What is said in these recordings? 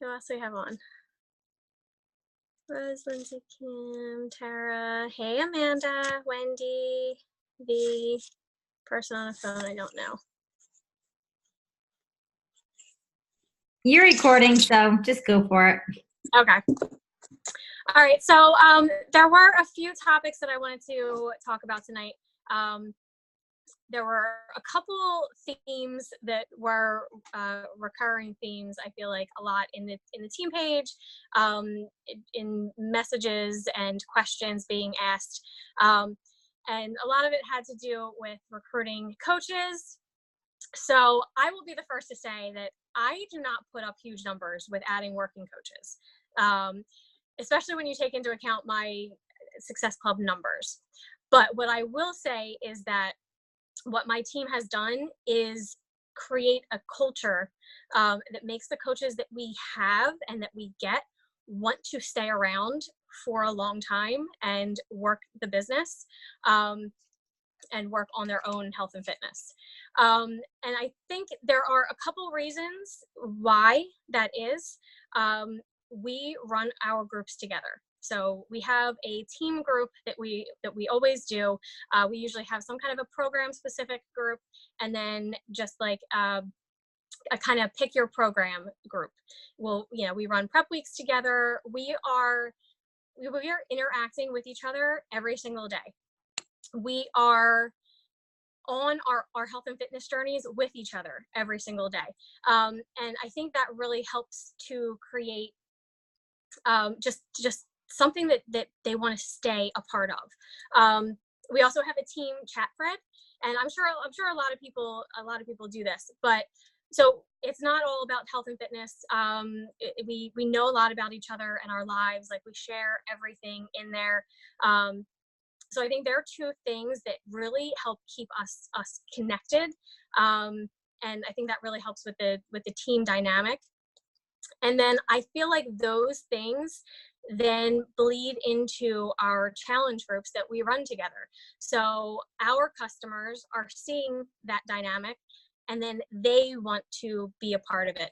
Who else do we have on? Rose, Lindsay, Kim, Tara. Hey, Amanda, Wendy, the person on the phone. I don't know. You're recording, so just go for it. Okay. All right. So there were a few topics that I wanted to talk about tonight. There were a couple themes that were recurring themes. I feel like a lot in the team page, in messages and questions being asked, and a lot of it had to do with recruiting coaches. So I will be the first to say that I do not put up huge numbers with adding working coaches, especially when you take into account my Success Club numbers. But what I will say is that what my team has done is create a culture that makes the coaches that we have and that we get want to stay around for a long time and work the business, and work on their own health and fitness. And I think there are a couple reasons why that is. We run our groups together. So we have a team group that we always do. We usually have some kind of a program specific group, and then just like a kind of pick your program group. We run prep weeks together. We are interacting with each other every single day. We are on our health and fitness journeys with each other every single day. And I think that really helps to create just something that they want to stay a part of. We also have a team chat thread, and I'm sure a lot of people do this, but so it's not all about health and fitness. We know a lot about each other and our lives. Like, we share everything in there. So I think there are two things that really help keep us connected, and I think that really helps with the team dynamic. And then I feel like those things then bleed into our challenge groups that we run together. So our customers are seeing that dynamic, and then they want to be a part of it.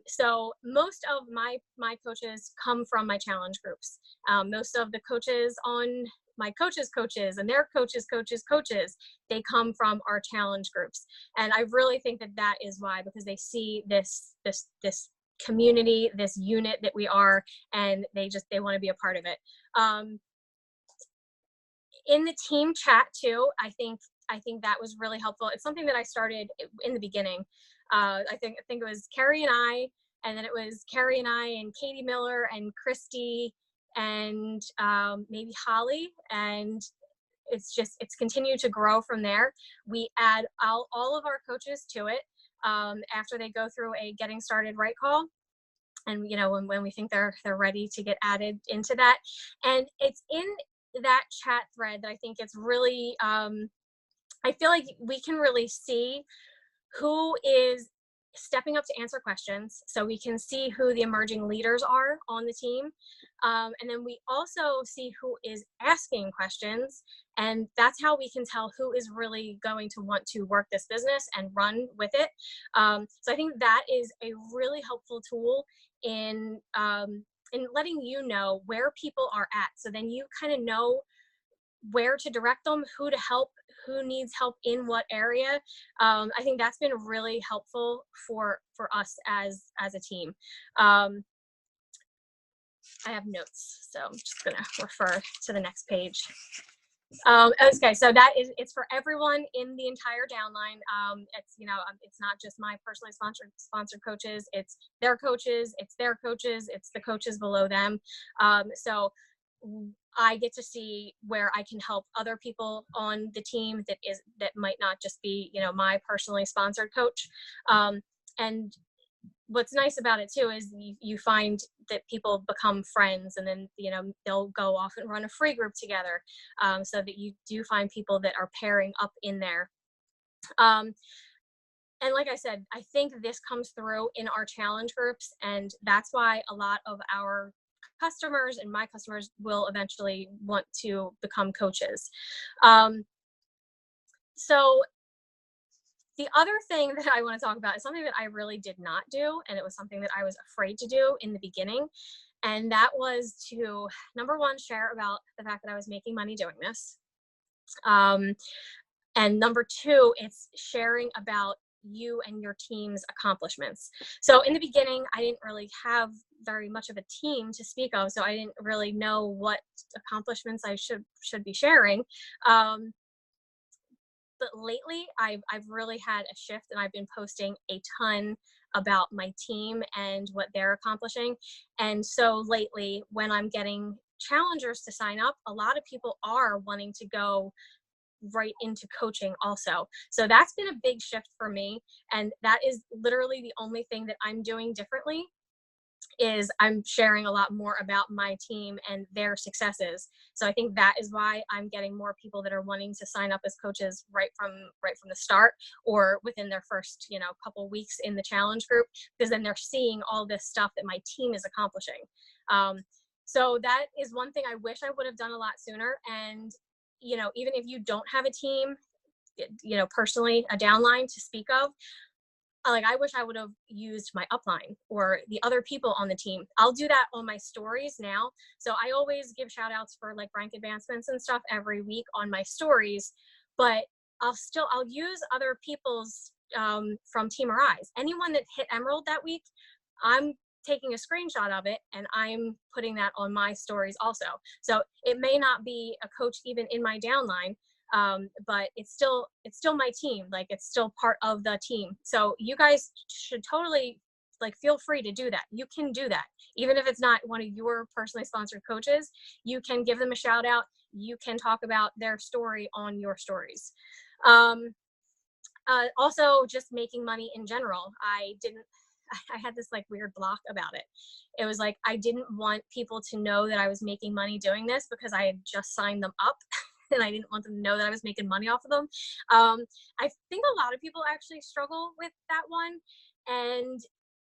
So most of my coaches come from my challenge groups. Most of the coaches on my coaches and their coaches, they come from our challenge groups. And I really think that is why, because they see this community, this unit that we are, and they want to be a part of it. In the team chat too, I think that was really helpful. It's something that I started in the beginning. I think it was Carrie and I, and then it was Carrie and I and Katie Miller and Christy and maybe Holly, and it's continued to grow from there. We add all of our coaches to it after they go through a getting started right call, and when we think they're ready to get added into that. And it's in that chat thread that I think it's really I feel like we can really see who is stepping up to answer questions, so we can see who the emerging leaders are on the team, and then we also see who is asking questions, and that's how we can tell who is really going to want to work this business and run with it. So I think that is a really helpful tool in letting you know where people are at, so then you kind of know where to direct them, who to help, who needs help in what area. I think that's been really helpful for us as a team. I have notes, so I'm just gonna refer to the next page. Okay, so it's for everyone in the entire downline. It's not just my personally sponsored coaches. It's their coaches. It's their coaches. It's the coaches below them. So I get to see where I can help other people on the team that might not just be my personally sponsored coach. And what's nice about it too is you find that people become friends, and then they'll go off and run a free group together, so that you do find people that are pairing up in there. And like I said, I think this comes through in our challenge groups, and that's why a lot of our customers and my customers will eventually want to become coaches. So The other thing that I want to talk about is something that I really did not do, and it was something that I was afraid to do in the beginning. And that was to, number one, share about the fact that I was making money doing this. And number two, it's sharing about you and your team's accomplishments. So in the beginning, I didn't really have very much of a team to speak of, so I didn't really know what accomplishments I should be sharing. But lately, I've really had a shift, and I've been posting a ton about my team and what they're accomplishing. And so lately, when I'm getting challengers to sign up, a lot of people are wanting to go right into coaching also. So that's been a big shift for me. And that is literally the only thing that I'm doing differently, is I'm sharing a lot more about my team and their successes. So I think that is why I'm getting more people that are wanting to sign up as coaches right from the start, or within their first, couple weeks in the challenge group, because then they're seeing all this stuff that my team is accomplishing. So that is one thing I wish I would have done a lot sooner. And even if you don't have a team, personally, a downline to speak of, like, I wish I would have used my upline or the other people on the team. I'll do that on my stories now. So I always give shout outs for like rank advancements and stuff every week on my stories, but I'll use other people's from Team Arise. Anyone that hit Emerald that week, I'm taking a screenshot of it and I'm putting that on my stories also. So it may not be a coach even in my downline, but it's still my team. Like, it's still part of the team. So you guys should totally, like, feel free to do that. You can do that. Even if it's not one of your personally sponsored coaches, you can give them a shout out. You can talk about their story on your stories. Also, just making money in general. I had this like weird block about it. It was like, I didn't want people to know that I was making money doing this, because I had just signed them up and I didn't want them to know that I was making money off of them. I think a lot of people actually struggle with that one, and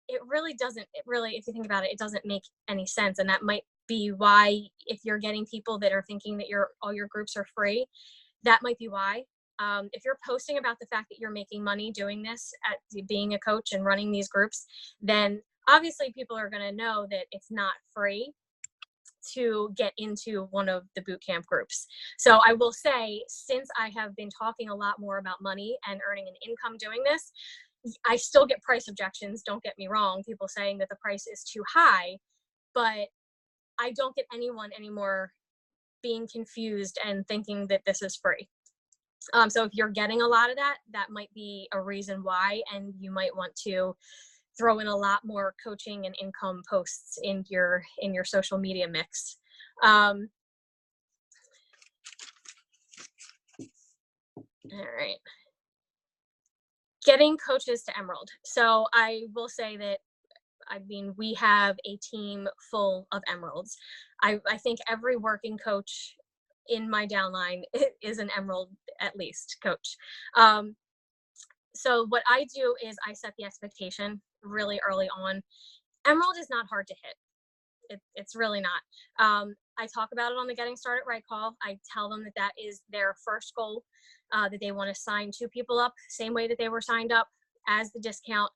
it really doesn't, if you think about it, it doesn't make any sense. And that might be why, if you're getting people that are thinking that all your groups are free, that might be why. If you're posting about the fact that you're making money doing this, at being a coach and running these groups, then obviously people are going to know that it's not free to get into one of the bootcamp groups. So I will say, since I have been talking a lot more about money and earning an income doing this, I still get price objections. Don't get me wrong. People saying that the price is too high, but I don't get anyone anymore being confused and thinking that this is free. So if you're getting a lot of that, that might be a reason why, and you might want to throw in a lot more coaching and income posts in your social media mix. All right. Getting coaches to Emerald. So I will say that, we have a team full of Emeralds. I think every working coach in my downline is an Emerald, at least, coach. So what I do is I set the expectation really early on. Emerald is not hard to hit. It's really not. I talk about it on the Getting Started Right call. I tell them that is their first goal, that they want to sign 2 people up, same way that they were signed up as a discount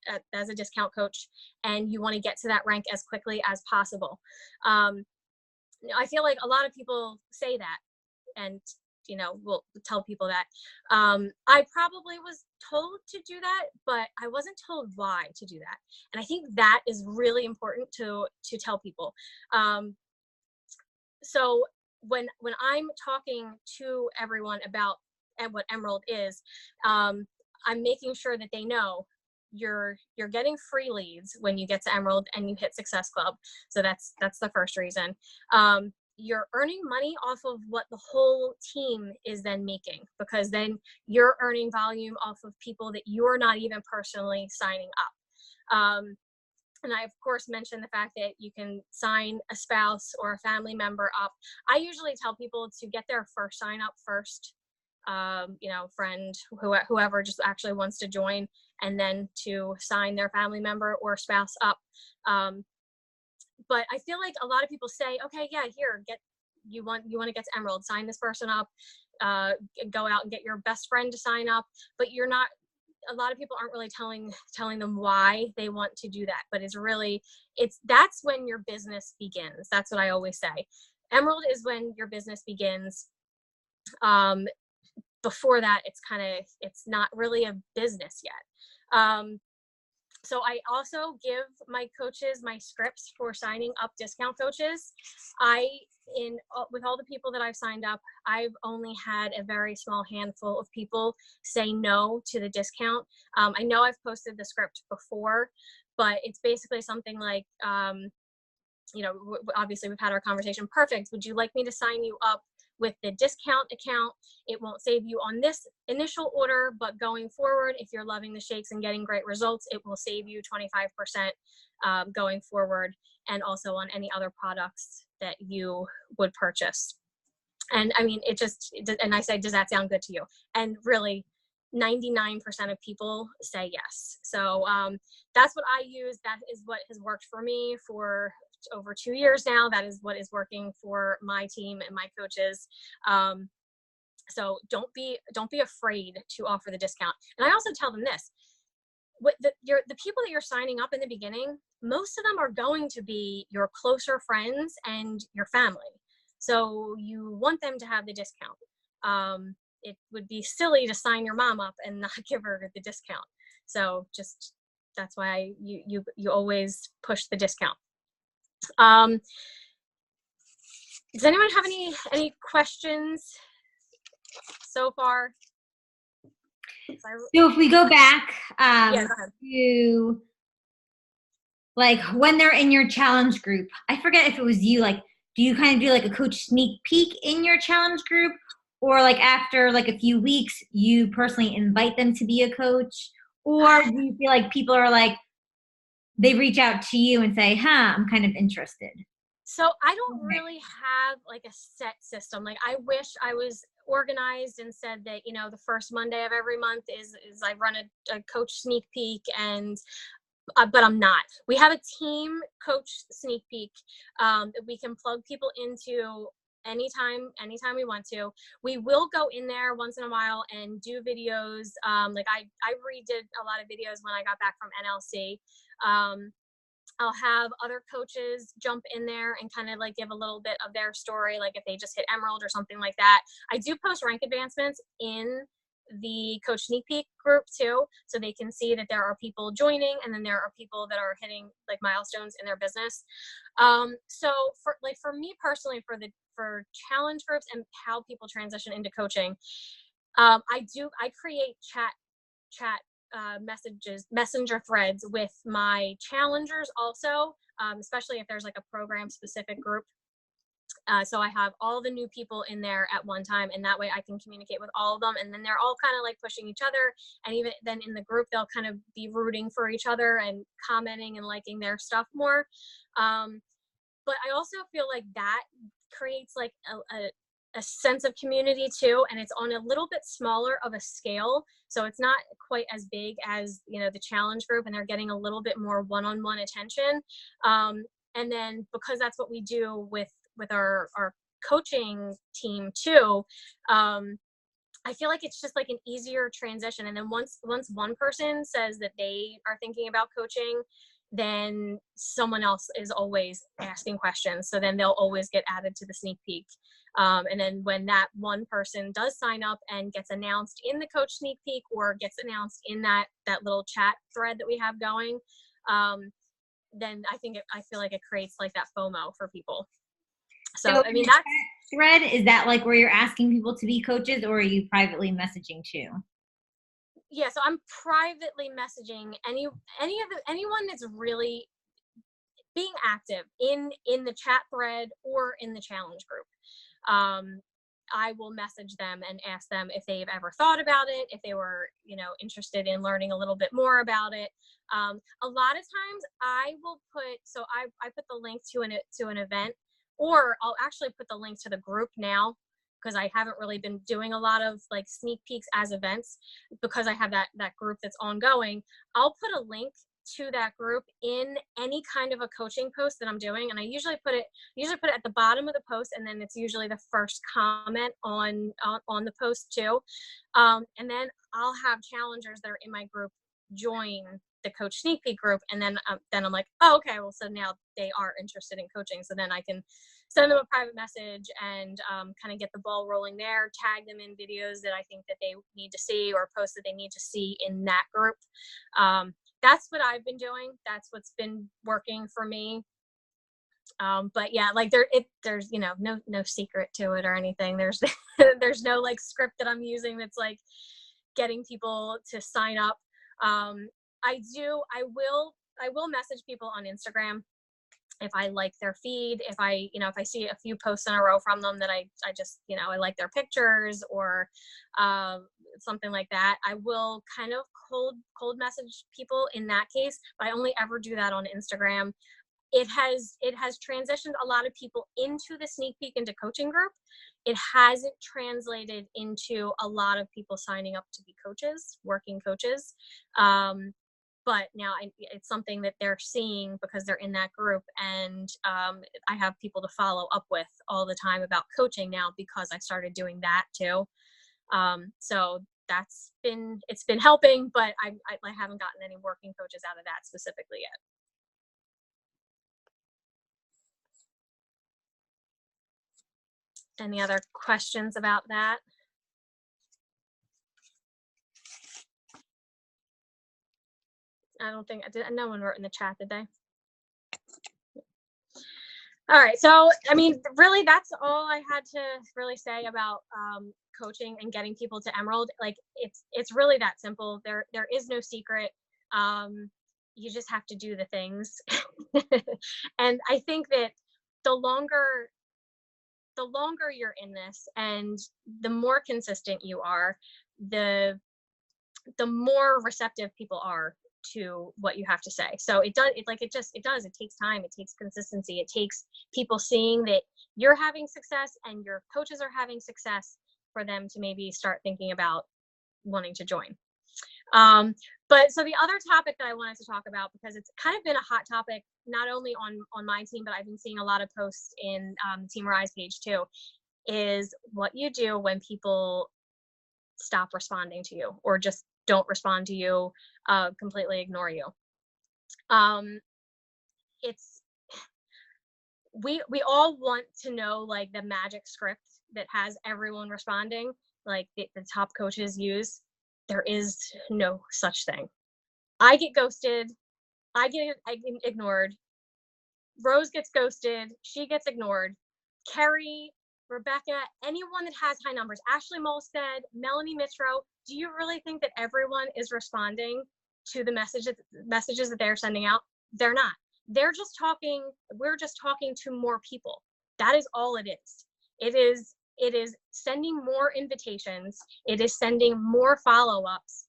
coach, and you want to get to that rank as quickly as possible. I feel like a lot of people say that, and we'll tell people that. I probably was told to do that, but I wasn't told why to do that. And I think that is really important to tell people. So when I'm talking to everyone about what Emerald is, I'm making sure that they know you're getting free leads when you get to Emerald and you hit Success Club. So that's the first reason. You're earning money off of what the whole team is then making, because then you're earning volume off of people that you're not even personally signing up. And I, of course, mentioned the fact that you can sign a spouse or a family member up. I usually tell people to get their first sign up first, friend, whoever just actually wants to join, and then to sign their family member or spouse up. But I feel like a lot of people say, okay, yeah, here, you want to get to Emerald, sign this person up, go out and get your best friend to sign up, but you're not, a lot of people aren't really telling them why they want to do that, but that's when your business begins. That's what I always say. Emerald is when your business begins. Before that, it's not really a business yet. So I also give my coaches my scripts for signing up discount coaches. With all the people that I've signed up, I've only had a very small handful of people say no to the discount. I know I've posted the script before, but it's basically something like, obviously we've had our conversation. Perfect. Would you like me to sign you up with the discount account? It won't save you on this initial order, but going forward, if you're loving the shakes and getting great results, it will save you 25% going forward, and also on any other products that you would purchase. And I mean, and I say, does that sound good to you? And really 99% of people say yes. So that's what I use. That is what has worked for me for over 2 years now. That is what is working for my team and my coaches. So don't be afraid to offer the discount. And I also tell them this: the people that you're signing up in the beginning, most of them are going to be your closer friends and your family. So you want them to have the discount. It would be silly to sign your mom up and not give her the discount. So that's why you always push the discount. Does anyone have any questions so far? So if we go back Yeah, go ahead. to like when they're in your challenge group, I forget if it was you, like, do you kind of do like a coach sneak peek in your challenge group, or like after like a few weeks, you personally invite them to be a coach? Or do you feel like people are like, they reach out to you and say, I'm kind of interested? So I don't really have like a set system. Like, I wish I was organized and said that, the first Monday of every month is I run a coach sneak peek, and but I'm not. We have a team coach sneak peek that we can plug people into anytime we want to. We will go in there once in a while and do videos. Like I redid a lot of videos when I got back from NLC. I'll have other coaches jump in there and kind of like give a little bit of their story, like if they just hit Emerald or something like that. I do post rank advancements in the coach sneak peek group too, so they can see that there are people joining, and then there are people that are hitting like milestones in their business. So for me personally, for challenge groups and how people transition into coaching, I create chat messenger threads with my challengers also, especially if there's like a program specific group. So I have all the new people in there at one time, and that way I can communicate with all of them, and then they're all kind of like pushing each other, and even then in the group they'll kind of be rooting for each other and commenting and liking their stuff more. But I also feel like that creates like a sense of community too, and it's on a little bit smaller of a scale, so it's not quite as big as the challenge group, and they're getting a little bit more one-on-one attention. And then because that's what we do with our coaching team too, I feel like it's just like an easier transition. And then once one person says that they are thinking about coaching, then someone else is always asking questions. So then they'll always get added to the sneak peek. And then when that one person does sign up and gets announced in the coach sneak peek, or gets announced in that little chat thread that we have going, then I feel like it creates like that FOMO for people. So I mean, that thread, is that like where you're asking people to be coaches, or are you privately messaging too? Yeah, so I'm privately messaging anyone that's really being active in the chat thread or in the challenge group. I will message them and ask them if they've ever thought about it, if they were, interested in learning a little bit more about it. A lot of times I will I put the link to an event, or I'll actually put the link to the group now, because I haven't really been doing a lot of like sneak peeks as events, because I have that group that's ongoing. I'll put a link to that group in any kind of a coaching post that I'm doing. And I usually put it at the bottom of the post, and then it's usually the first comment on the post too. And then I'll have challengers that are in my group join the Coach Sneak Peek group, and then I'm like, oh, okay, well, so now they are interested in coaching, so then I can send them a private message and kind of get the ball rolling there, tag them in videos that I think that they need to see, or posts that they need to see in that group. That's what I've been doing. That's what's been working for me. But yeah, like there's no secret to it or anything. There's there's no like script that I'm using that's like getting people to sign up. I will message people on Instagram if I like their feed, if I see a few posts in a row from them that I just, I like their pictures or something like that. I will kind of cold message people in that case, but I only ever do that on Instagram. It has transitioned a lot of people into the Sneak Peek into coaching group. It hasn't translated into a lot of people signing up to be coaches, working coaches. But now it's something that they're seeing because they're in that group, and I have people to follow up with all the time about coaching now because I started doing that too. So it's been helping, but I haven't gotten any working coaches out of that specifically yet. Any other questions about that? I don't think no one wrote in the chat, did they? All right, so I mean, really, that's all I had to really say about coaching and getting people to Emerald. Like, it's really that simple. There is no secret. You just have to do the things. And I think that the longer you're in this and the more consistent you are, the more receptive people are to what you have to say. So it takes time, it takes consistency, it takes people seeing that you're having success and your coaches are having success for them to maybe start thinking about wanting to join. But so the other topic that I wanted to talk about, because it's kind of been a hot topic, not only on my team, but I've been seeing a lot of posts in Team Rise page too, is what you do when people stop responding to you or just don't respond to you, completely ignore you. We all want to know like the magic script that has everyone responding, like the top coaches use. There is no such thing. I get ghosted. I get ignored. Rose gets ghosted. She gets ignored. Kerry, Rebecca, anyone that has high numbers, Ashley Molstead, Melanie Mitro, do you really think that everyone is responding to the messages that they're sending out? They're not. We're just talking to more people. That is all it is. It is sending more invitations. It is sending more follow-ups.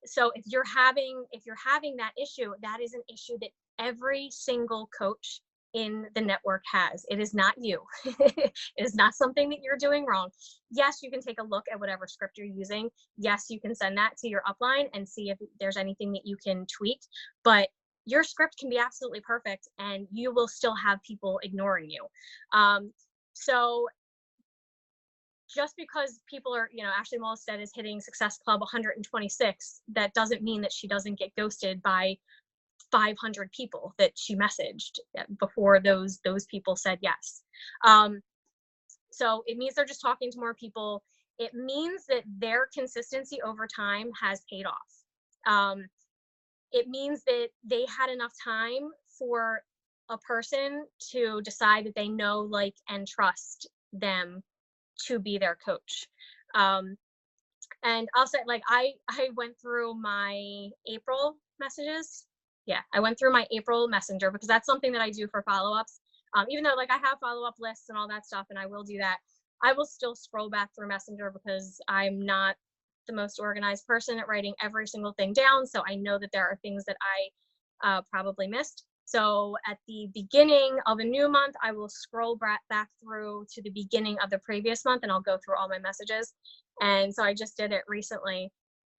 So if you're having that issue, that is an issue that every single coach in the network has. It is not you. It is not something that you're doing wrong. Yes, you can take a look at whatever script you're using. Yes, you can send that to your upline and see if there's anything that you can tweak, but your script can be absolutely perfect and you will still have people ignoring you. So just because people are, Ashley Molstead is hitting Success Club 126, that doesn't mean that she doesn't get ghosted by 500 people that she messaged before those people said yes. So it means they're just talking to more people. It means that their consistency over time has paid off. It means that they had enough time for a person to decide that they know, like, and trust them to be their coach. And I'll say, like, I went through my April messages. Yeah, I went through my April Messenger because that's something that I do for follow-ups. Even though, like, I have follow-up lists and all that stuff, and I will do that, I will still scroll back through Messenger because I'm not the most organized person at writing every single thing down. So I know that there are things that I probably missed. So at the beginning of a new month, I will scroll back through to the beginning of the previous month, and I'll go through all my messages. And so I just did it recently.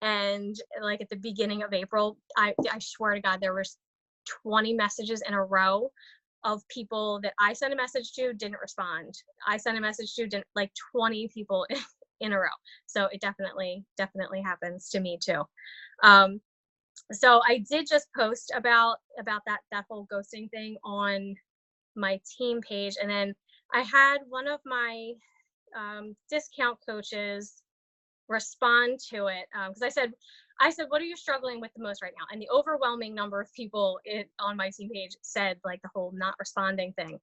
And like at the beginning of April, I swear to God, there was 20 messages in a row of people that I sent a message to, didn't respond. I sent a message to, didn't, like 20 people in a row. So it definitely happens to me too. So I did just post about that whole ghosting thing on my team page. And then I had one of my discount coaches respond to it, because I said, what are you struggling with the most right now? And the overwhelming number of people on my team page said like the whole not responding thing.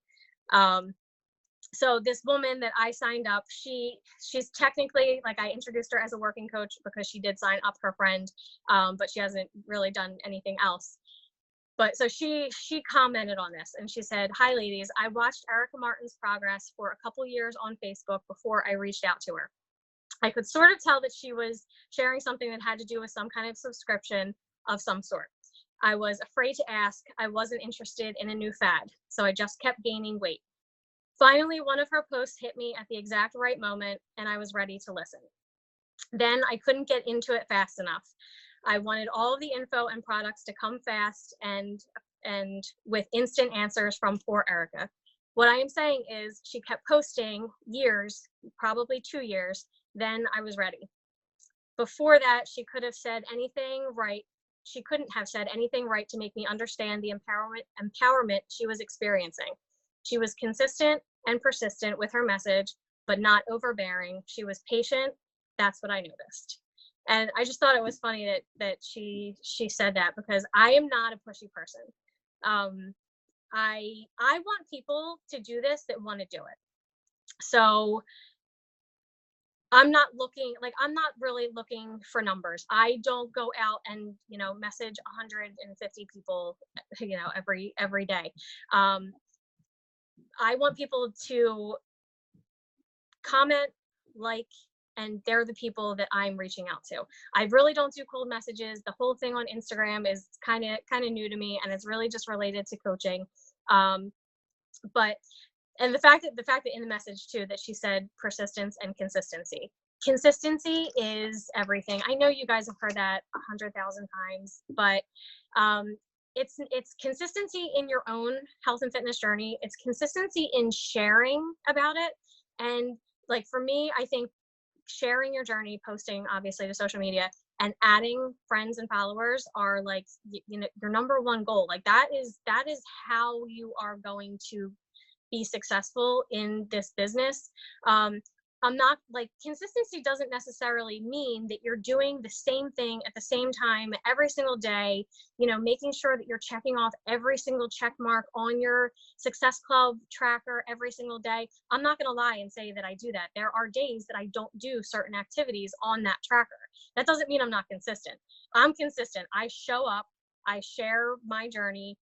So this woman that I signed up, she's technically, like, I introduced her as a working coach because she did sign up her friend, but she hasn't really done anything else. But so she commented on this and she said, "Hi ladies, I watched Erica Martin's progress for a couple years on Facebook before I reached out to her. I could sort of tell that she was sharing something that had to do with some kind of subscription of some sort. I was afraid to ask. I wasn't interested in a new fad, so I just kept gaining weight. Finally, one of her posts hit me at the exact right moment, and I was ready to listen. Then I couldn't get into it fast enough. I wanted all of the info and products to come fast and with instant answers from poor Erica. What I am saying is she kept posting years, probably 2 years, then I was ready. Before that, she could have said anything right. She couldn't have said anything right to make me understand the empowerment she was experiencing. She was consistent and persistent with her message, but not overbearing. She was patient. That's what I noticed." And I just thought it was funny that she said that, because I am not a pushy person. I want people to do this that want to do it. So I'm not really looking for numbers. I don't go out and, message 150 people, every day. I want people to comment, like, and they're the people that I'm reaching out to. I really don't do cold messages. The whole thing on Instagram is kind of new to me, and it's really just related to coaching. But the fact that in the message too that she said persistence and consistency. Consistency is everything. I know you guys have heard that 100,000 times, but it's consistency in your own health and fitness journey. It's consistency in sharing about it. And like for me, I think sharing your journey, posting obviously to social media, and adding friends and followers are like, your number one goal. Like that is how you are going to be successful in this business. I'm not like, consistency doesn't necessarily mean that you're doing the same thing at the same time every single day, making sure that you're checking off every single check mark on your Success Club tracker every single day. I'm not going to lie and say that I do that. There are days that I don't do certain activities on that tracker. That doesn't mean I'm not consistent. I'm consistent. I show up, I share my journey,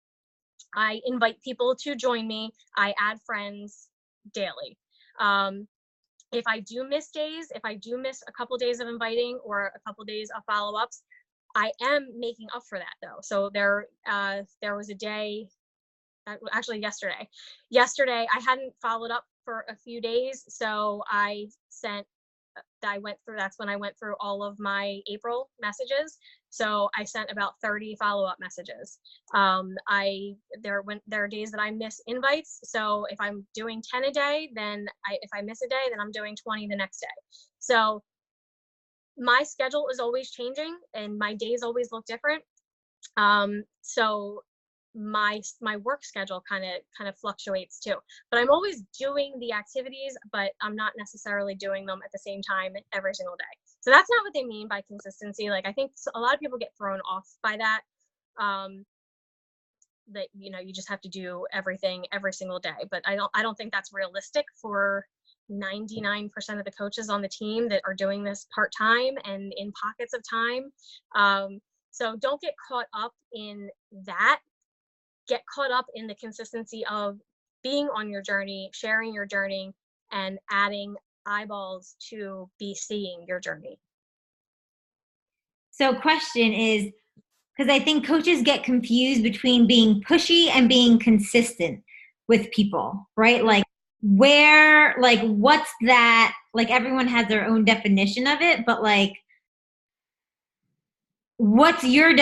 I invite people to join me, I add friends daily. If I do miss days, if I do miss a couple days of inviting or a couple days of follow-ups, I am making up for that though. So there was a day, actually yesterday I hadn't followed up for a few days. So that's when I went through all of my April messages. So I sent about 30 follow-up messages. There are days that I miss invites. So if I'm doing 10 a day, then if I miss a day, then I'm doing 20 the next day. So my schedule is always changing and my days always look different. So my work schedule kind of fluctuates too, but I'm always doing the activities, but I'm not necessarily doing them at the same time every single day. So that's not what they mean by consistency. Like, I think a lot of people get thrown off by that, that, you just have to do everything every single day, but I don't think that's realistic for 99% of the coaches on the team that are doing this part-time and in pockets of time. So don't get caught up in that. Get caught up in the consistency of being on your journey, sharing your journey, and adding eyeballs to be seeing your journey. So question is, because I think coaches get confused between being pushy and being consistent with people, right? Like what's that? Like everyone has their own definition of it, but like, what's your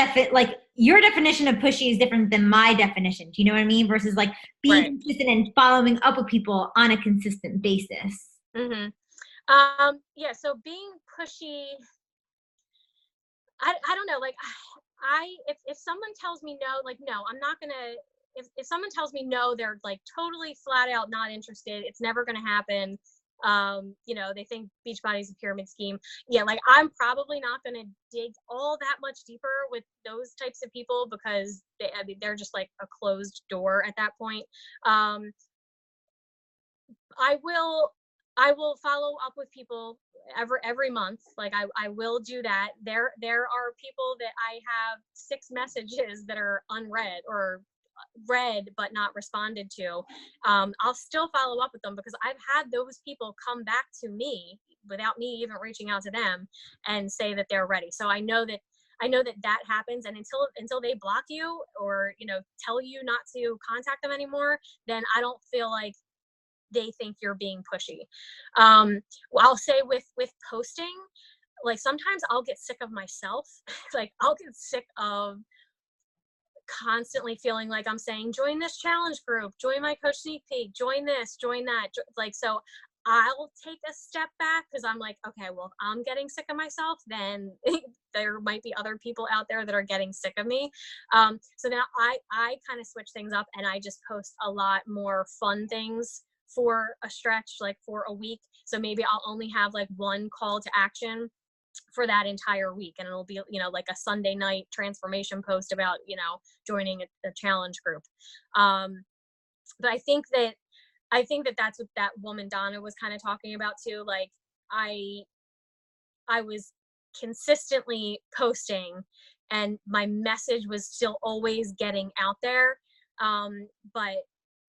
your definition of pushy is different than my definition. Do you know what I mean? Versus like being Right. consistent and following up with people on a consistent basis. Mm-hmm. Yeah, so being pushy, I don't know, like if someone tells me no, like no, I'm not gonna, if someone tells me no, they're like totally flat out not interested, it's never gonna happen. You know, they think Beachbody is a pyramid scheme. Yeah, like I'm probably not gonna dig all that much deeper with those types of people because I mean, they're just like a closed door at that point. Um, I will I will follow up with people every month. Like I will do that. There are people that I have 6 messages that are unread or read but not responded to. I'll still follow up with them because I've had those people come back to me without me even reaching out to them and say that they're ready. So I know that that happens, and until they block you or you know tell you not to contact them anymore, then I don't feel like they think you're being pushy. I'll say with posting, like sometimes I'll get sick of myself. Like I'll get sick of constantly feeling like I'm saying, join this challenge group, join my coach sneak peek, join this, join that. Like, so I'll take a step back because I'm like, okay, well, if I'm getting sick of myself, then there might be other people out there that are getting sick of me. So now I kind of switch things up and I just post a lot more fun things for a stretch, like for a week. So maybe I'll only have like one call to action for that entire week, and it'll be, you know, like a Sunday night transformation post about, you know, joining a challenge group. But I think that that's what that woman Donna was kind of talking about too. Like I was consistently posting and my message was still always getting out there, but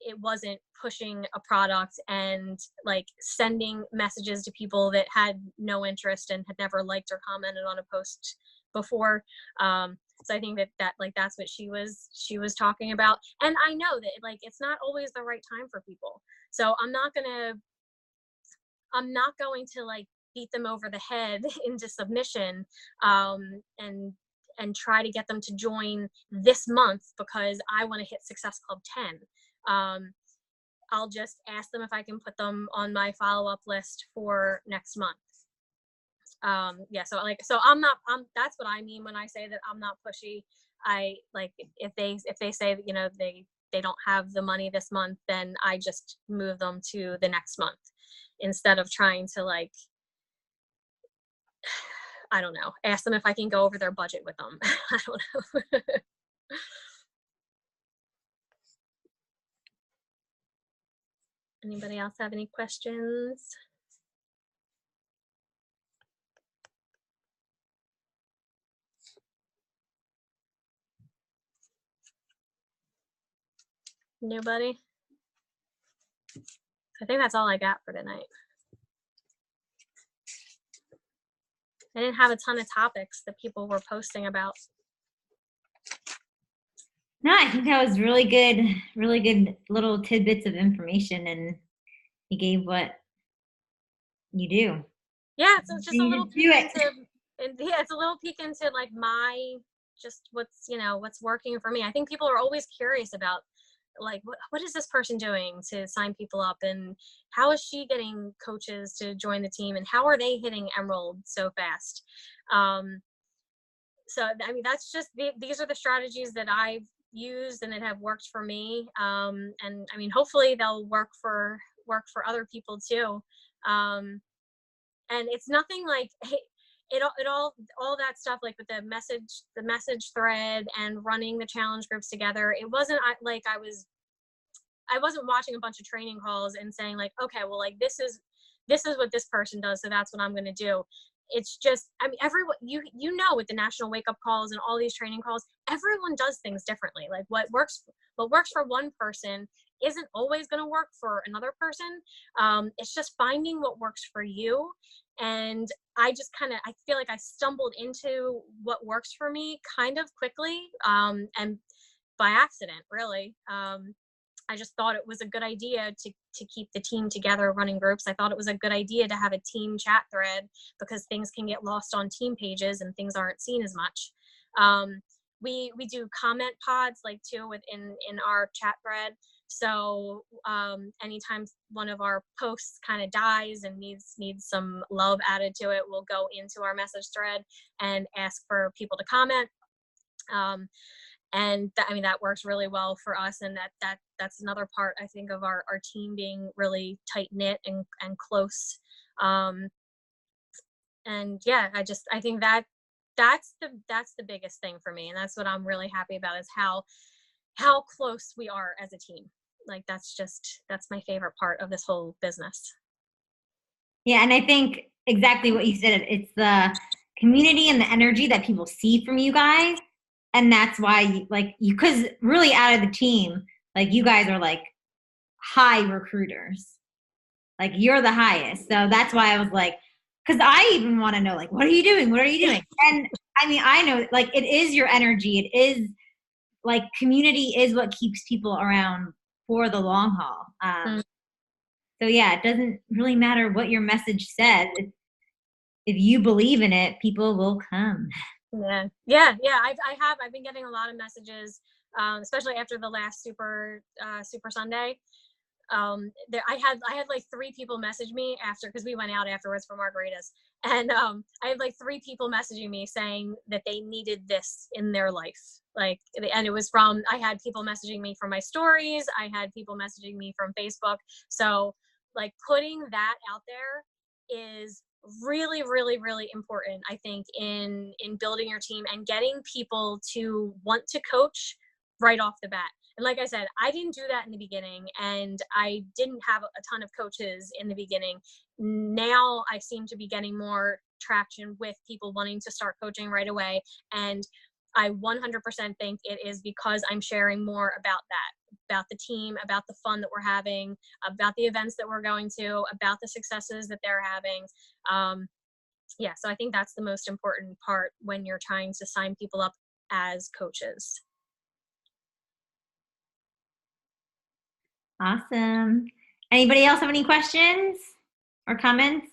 it wasn't pushing a product and like sending messages to people that had no interest and had never liked or commented on a post before. So I think that like that's what she was talking about, and I know that like it's not always the right time for people, so I'm not going to like beat them over the head into submission, and try to get them to join this month because I want to hit Success Club 10. I'll just ask them if I can put them on my follow-up list for next month. Yeah, so that's what I mean when I say that I'm not pushy. I like if they say that, you know, they don't have the money this month, then I just move them to the next month instead of trying to like, I don't know, ask them if I can go over their budget with them. I don't know. Anybody else have any questions? Nobody? I think that's all I got for tonight. I didn't have a ton of topics that people were posting about. No, I think that was really good little tidbits of information, and you gave what you do. Yeah, so it's just a little peek into, yeah, it's a little peek into like my just what's working for me. I think people are always curious about like what is this person doing to sign people up, and how is she getting coaches to join the team, and how are they hitting Emerald so fast. So I mean that's just these are the strategies that I've used and that have worked for me, and I mean hopefully they'll work for other people too. And it's nothing like it all that stuff like with the message thread and running the challenge groups together. It wasn't like I wasn't watching a bunch of training calls and saying like, okay, well, like this is what this person does, so that's what I'm going to do. It's just, I mean, everyone, you know, with the national wake up calls and all these training calls, everyone does things differently. Like what works for one person isn't always going to work for another person. It's just finding what works for you. And I feel like I stumbled into what works for me kind of quickly, and by accident, really. I just thought it was a good idea to keep the team together running groups. I thought it was a good idea to have a team chat thread because things can get lost on team pages and things aren't seen as much. We do comment pods like too within in our chat thread. So anytime one of our posts kind of dies and needs some love added to it, we'll go into our message thread and ask for people to comment. And I mean, that works really well for us. And that's another part, I think, of our team being really tight knit and close. And yeah, I think that's the biggest thing for me. And that's what I'm really happy about, is how close we are as a team. Like, that's my favorite part of this whole business. Yeah. And I think exactly what you said, it's the community and the energy that people see from you guys. And that's why because really out of the team, like, you guys are like high recruiters. Like, you're the highest. So that's why I was like, because I even want to know, like, what are you doing? What are you doing? And I mean, I know, like, it is your energy. It is like, community is what keeps people around for the long haul. So yeah, it doesn't really matter what your message says. If you believe in it, people will come. Yeah. I've been getting a lot of messages, especially after the last Super Sunday. I had like 3 people message me after, because we went out afterwards for margaritas, and I had like 3 people messaging me saying that they needed this in their life. Like, and it was I had people messaging me from my stories, I had people messaging me from Facebook. So like, putting that out there is really, really, really important, I think, in building your team and getting people to want to coach right off the bat. And like I said, I didn't do that in the beginning, and I didn't have a ton of coaches in the beginning. Now I seem to be getting more traction with people wanting to start coaching right away. And I 100% think it is because I'm sharing more about the team, about the fun that we're having, about the events that we're going to, about the successes that they're having. Yeah, so I think that's the most important part when you're trying to sign people up as coaches. Awesome. Anybody else have any questions or comments?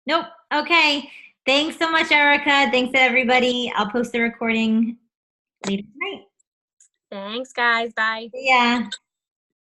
Nope. Okay. Thanks so much, Erica. Thanks to everybody. I'll post the recording later tonight. Thanks, guys. Bye. Yeah.